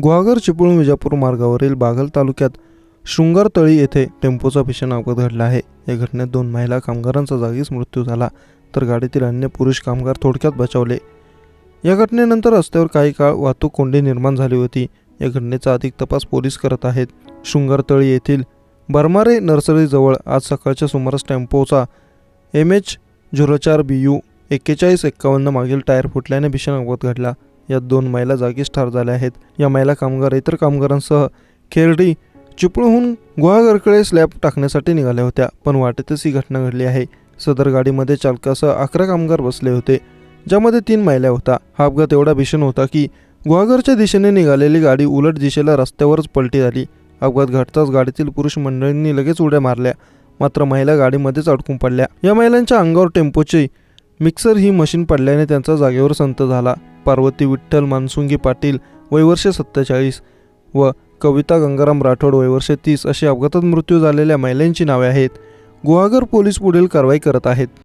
गुहागर चिपळूण विजापूर मार्गावरील बागल तालुक्यात शृंगारतळी येथे टेम्पोचा भीषण अपघात घडला आहे। या घटनेत 2 महिला कामगारांचा जागीच मृत्यू झाला, तर गाडीतील अन्य पुरुष कामगार थोडक्यात बचावले। या घटनेनंतर रस्त्यावर काही काळ वाहतूक कोंडी निर्माण झाली होती। या घटनेचा अधिक तपास पोलीस करत आहेत। शृंगारतळी येथील बरमारे नर्सरीजवळ आज सकाळच्या सुमारास टेम्पोचा MH04BU 4151 मागील टायर फुटल्याने भीषण अपघात घडला। यात 2 महिला जागीच ठार झाल्या आहेत। या महिला कामगार इतर कामगारांसह खेरडी चिपळूणहून गुहागरकडे स्लॅब टाकण्यासाठी निघाल्या होत्या, पण वाटेतच ही घटना घडली आहे। सदर गाडीमध्ये चालकासह 11 कामगार बसले होते, ज्यामध्ये 3 महिला होत्या। हा अपघात एवढा भीषण होता की गुहागरच्या दिशेने निघालेली गाडी उलट दिशेला रस्त्यावरच पलटी झाली। अपघात घडताच गाडीतील पुरुष मंडळींनी लगेच उड्या मारल्या, मात्र महिला गाडीमध्येच अडकून पडल्या। या महिलांच्या अंगावर टेम्पोची मिक्सर ही मशीन पडल्याने त्यांचा जागेवर संत झाला। पार्वती विठ्ठल मानसुंगी पाटील वय वर्ष 47 व कविता गंगाराम राठोड वय वर्ष 30 अशी अपघातात मृत्यू झालेल्या महिलांची नावे आहेत। गुहागर पोलीस पुढील कारवाई करत आहेत।